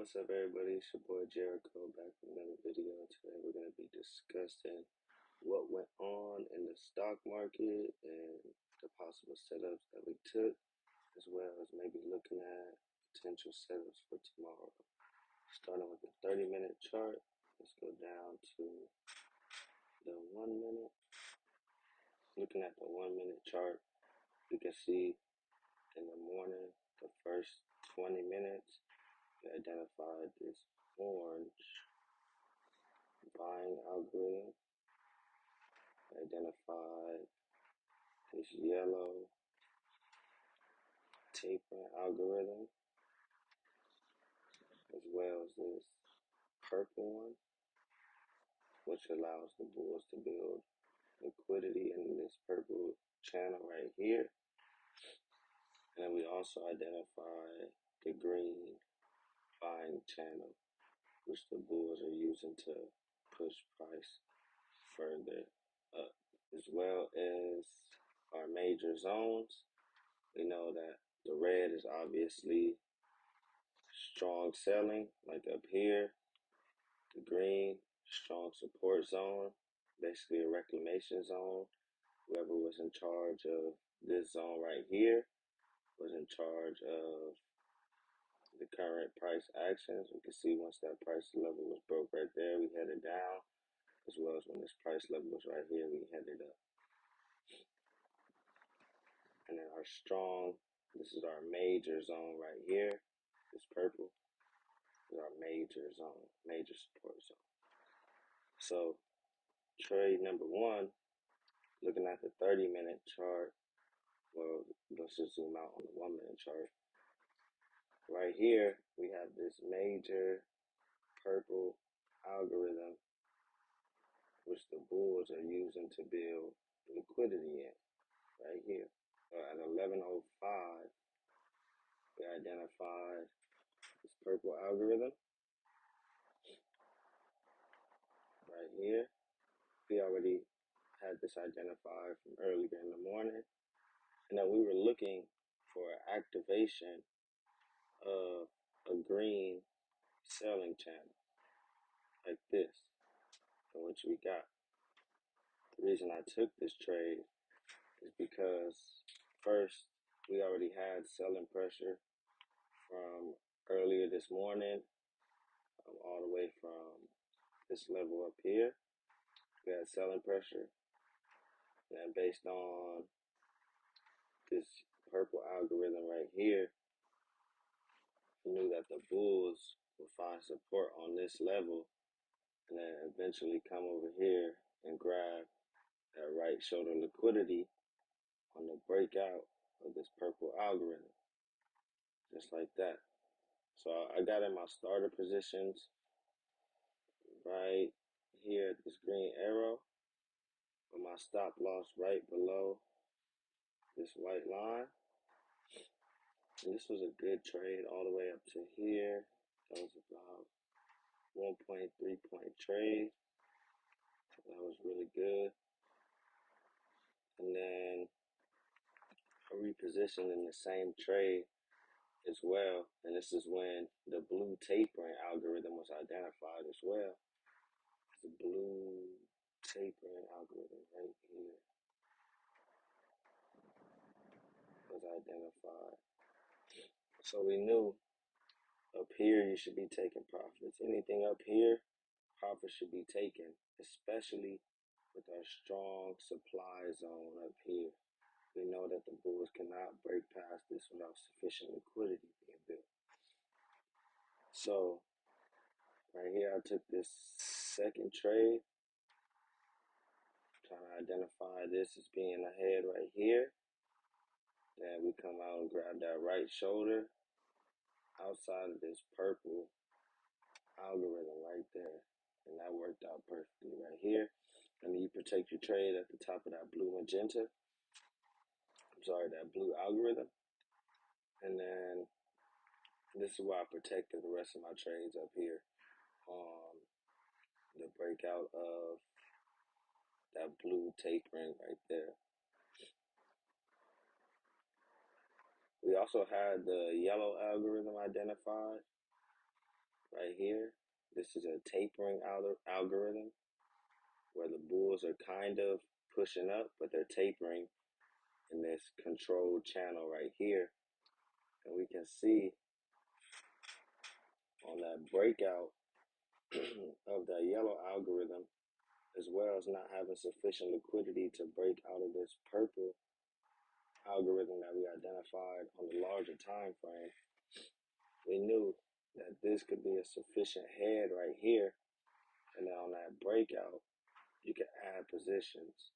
What's up, everybody? It's your boy Jericho back with another video. Today we're going to be discussing what went on in the stock market and the possible setups that we took, as well as maybe looking at potential setups for tomorrow. Starting with the 30-minute chart, let's go down to the 1 minute. Looking at the 1 minute chart, you can see in the morning, the first 20 minutes, we identified this orange buying algorithm, identified this yellow tapering algorithm, as well as this purple one, which allows the bulls to build liquidity in this purple channel right here. And then we also identify the green buying channel, which the bulls are using to push price further up, as well as our major zones. We know that the red is obviously strong selling, like up here. The green, strong support zone, basically a reclamation zone. Whoever was in charge of this zone right here was in charge of the current price actions. We can see once that price level was broke right there, we headed down, as well as when this price level was right here, we headed up. And then our strong, this is our major zone right here, this purple is our major zone, major support zone. So trade number one, looking at the 30-minute chart, well, let's just zoom out on the 1 minute chart. Right here, we have this major purple algorithm, which the bulls are using to build liquidity in, right here. At 11:05, we identified this purple algorithm right here. We already had this identified from earlier in the morning, and then we were looking for activation of a green selling channel like this, and which we got. The reason I took this trade is because first, we already had selling pressure from earlier this morning, all the way from this level up here. We had selling pressure, and based on this purple algorithm right here, we knew that the bulls would find support on this level and then eventually come over here and grab that right shoulder liquidity on the breakout of this purple algorithm, just like that. So I got in my starter positions right here at this green arrow, with my stop loss right below this white line. And this was a good trade all the way up to here. That was about 1.3 point trade. That was really good. And then I repositioned in the same trade as well. And this is when the blue tapering algorithm was identified as well. The blue tapering algorithm right here was identified. So we knew up here you should be taking profits. Anything up here, profits should be taken, especially with our strong supply zone up here. We know that the bulls cannot break past this without sufficient liquidity being built. So right here, I took this second trade, trying to identify this as being ahead right here. Then we come out and grab that right shoulder outside of this purple algorithm right there. And that worked out perfectly right here. And then you protect your trade at the top of that blue magenta. That blue algorithm. And then this is where I protected the rest of my trades up here on the breakout of that blue tapering right there. We also had the yellow algorithm identified. right here. This is a tapering algorithm where the bulls are kind of pushing up, but they're tapering in this controlled channel right here. And we can see on that breakout of that yellow algorithm, as well as not having sufficient liquidity to break out of this purple algorithm that we identified on the larger time frame, we knew that this could be a sufficient head right here. And then on that breakout, you can add positions,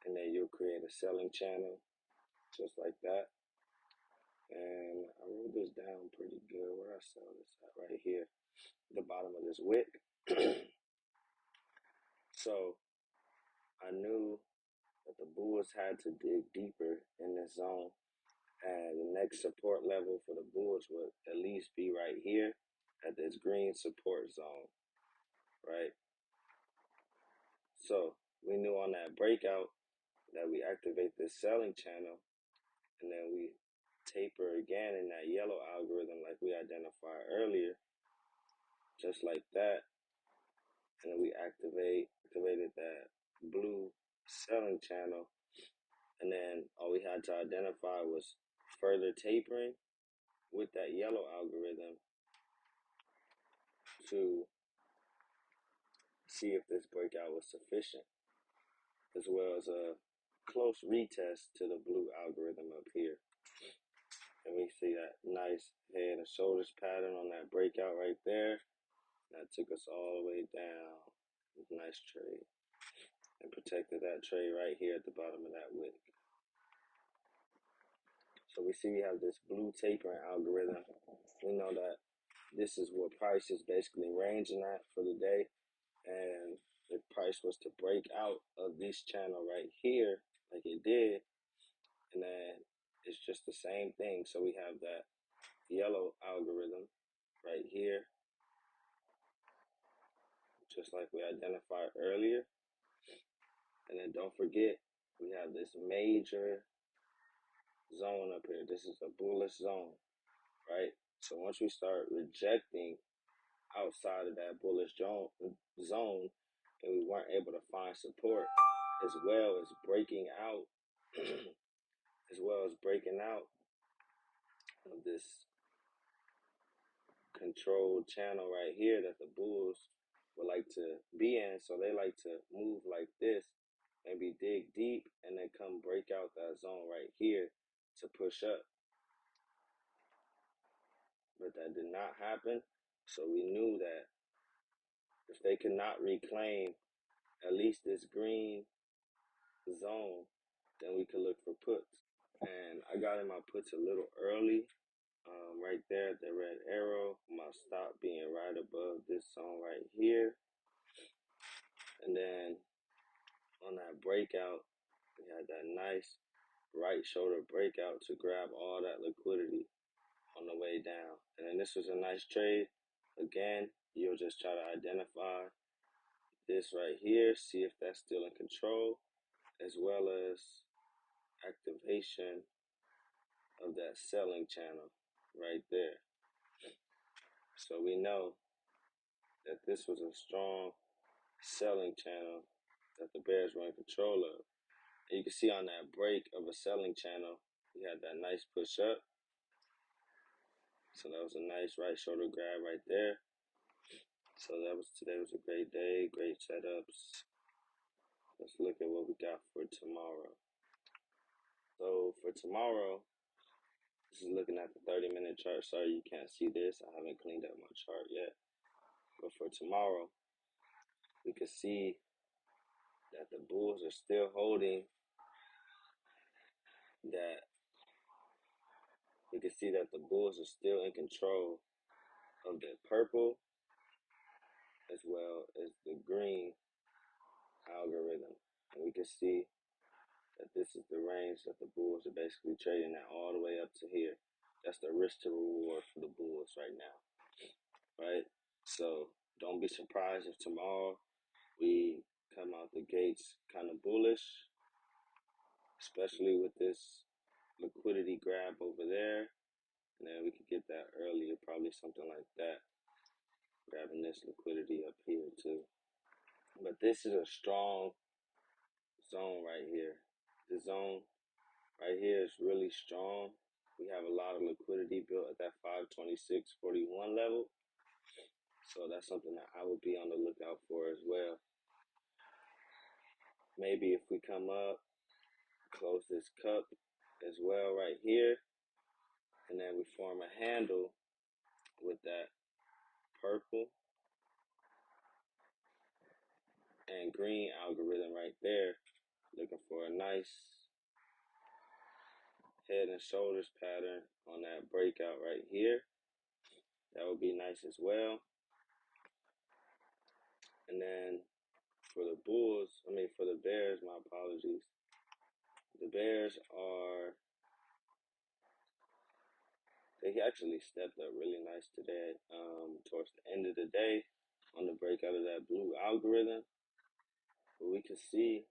and then you'll create a selling channel just like that. And I wrote this down pretty good. Where I sell this at? Right here, the bottom of this wick. So I knew that the bulls had to dig deeper in this zone, and the next support level for the bulls would at least be right here at this green support zone, right? So we knew on that breakout that we activate this selling channel, and then we taper again in that yellow algorithm like we identified earlier, just like that. And then we activated that blue selling channel, and then all we had to identify was further tapering with that yellow algorithm to see if this breakout was sufficient, as well as a close retest to the blue algorithm up here. And we see that nice head and shoulders pattern on that breakout right there. That took us all the way down. Nice trade. And protected that trade right here at the bottom of that wick. So we see we have this blue tapering algorithm. We know that this is what price is basically ranging at for the day. And if price was to break out of this channel right here, like it did, and then it's just the same thing. So we have that yellow algorithm right here, just like we identified earlier. And then don't forget, we have this major zone up here. This is a bullish zone, right? So once we start rejecting outside of that bullish zone, and we weren't able to find support, as well as breaking out, of this controlled channel right here that the bulls would like to be in. So they like to move like this, maybe dig deep, and then come break out that zone right here to push up. But that did not happen. So we knew that if they could not reclaim at least this green zone, then we could look for puts. And I got in my puts a little early, right there at the red arrow, my stop being right above this zone right here. And then on that breakout, we had that nice right shoulder breakout to grab all that liquidity on the way down. And then this was a nice trade. Again, you'll just try to identify this right here, see if that's still in control, as well as activation of that selling channel right there. So we know that this was a strong selling channel that the bears were in control of. And you can see on that break of a selling channel, we had that nice push up. So that was a nice right shoulder grab right there. So today was a great day, great setups. Let's look at what we got for tomorrow. So for tomorrow, this is looking at the 30-minute chart. Sorry you can't see this. I haven't cleaned up my chart yet. But for tomorrow, we can see that the bulls are still holding that. We can see that the bulls are still in control of the purple as well as the green algorithm. And we can see that this is the range that the bulls are basically trading at all the way up to here. That's the risk to reward for the bulls right now, right? So don't be surprised if tomorrow we come out the gates kind of bullish, especially with this liquidity grab over there. And then we could get that earlier, probably something like that. and this liquidity up here too. But this is a strong zone right here. The zone right here is really strong. We have a lot of liquidity built at that 526.41 level. So that's something that I would be on the lookout for as well. Maybe if we come up, close this cup as well right here, and then we form a handle with that purple and green algorithm right there, looking for a nice head and shoulders pattern on that breakout right here. That would be nice as well. And then for the for the Bears, my apologies. The Bears they actually stepped up really nice today towards the end of the day on the breakout of that blue algorithm. But we can see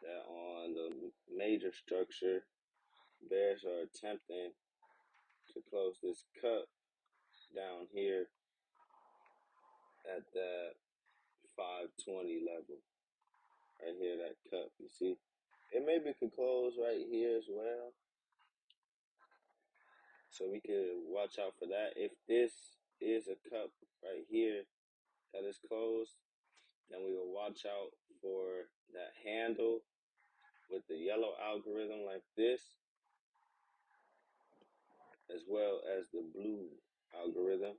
that on the major structure, Bears are attempting to close this cup down here at that 520 level. Right here, that cup, you see? It maybe could close right here as well. So we could watch out for that. If this is a cup right here that is closed, then we will watch out for that handle with the yellow algorithm like this, as well as the blue algorithm.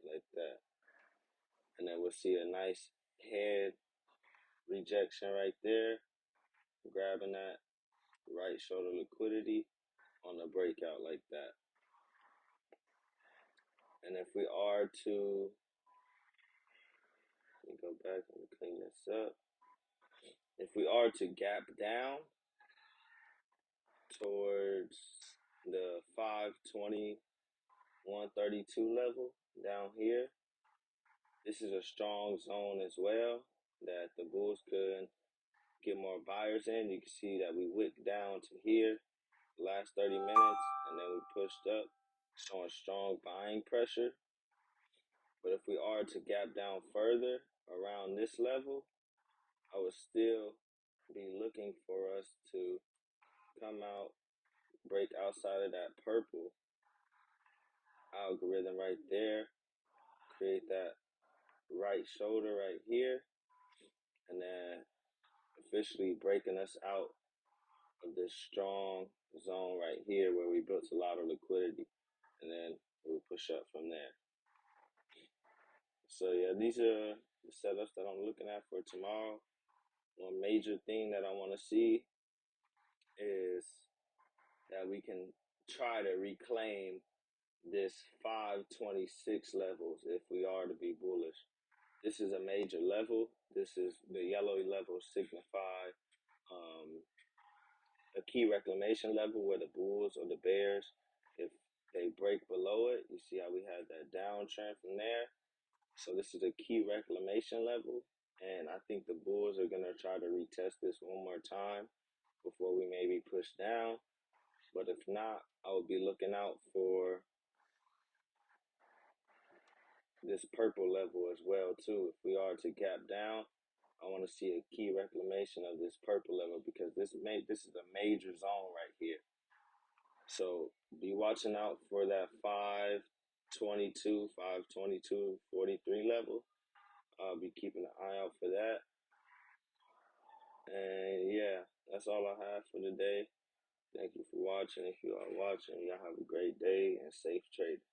Like that. And then we'll see a nice head rejection right there, grabbing that right shoulder liquidity on the breakout like that. And if we are to, let me go back and clean this up. If we are to gap down towards the 520.132 level down here, this is a strong zone as well that the bulls could get more buyers in. You can see that we wicked down to here last 30 minutes, and then we pushed up, showing strong buying pressure. But if we are to gap down further around this level, I would still be looking for us to come out, break outside of that purple algorithm right there, create that right shoulder right here, and then officially breaking us out of this strong zone right here where we built a lot of liquidity, and then we'll push up from there. So yeah, these are the setups that I'm looking at for tomorrow. One major thing that I want to see is that we can try to reclaim this 526 levels if we are to be bullish. This is a major level. This is the yellow level signify a key reclamation level where the bulls or the bears, if they break below it, you see how we had that downtrend from there. So this is a key reclamation level, and I think the bulls are going to try to retest this one more time before we maybe push down. But if not, I will be looking out for this purple level as well too. If we are to gap down, I want to see a key reclamation of this purple level because this is a major zone right here. So be watching out for that 522, 522.43 level. I'll be keeping an eye out for that. And yeah, that's all I have for today. Thank you for watching. If you are watching, y'all have a great day and safe trading.